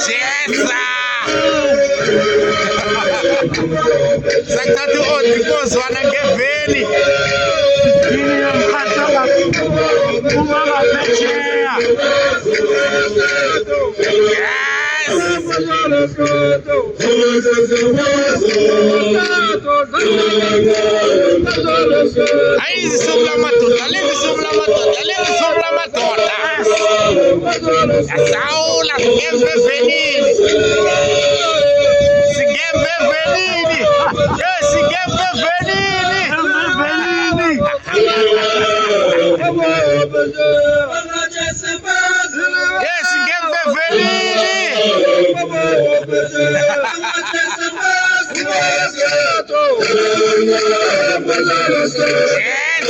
Chesa. Sakuthatha uOdrikozwana ngeveni. Yini yomkhathala uma ngaphesheya. Yes. Hayi izisuku lamadoda, lezi suku lamadoda, lezi suku lamadoda. Yasawula singemva evenini. Singemva evenini. Singemva evenini. Singemva evenini. Yes.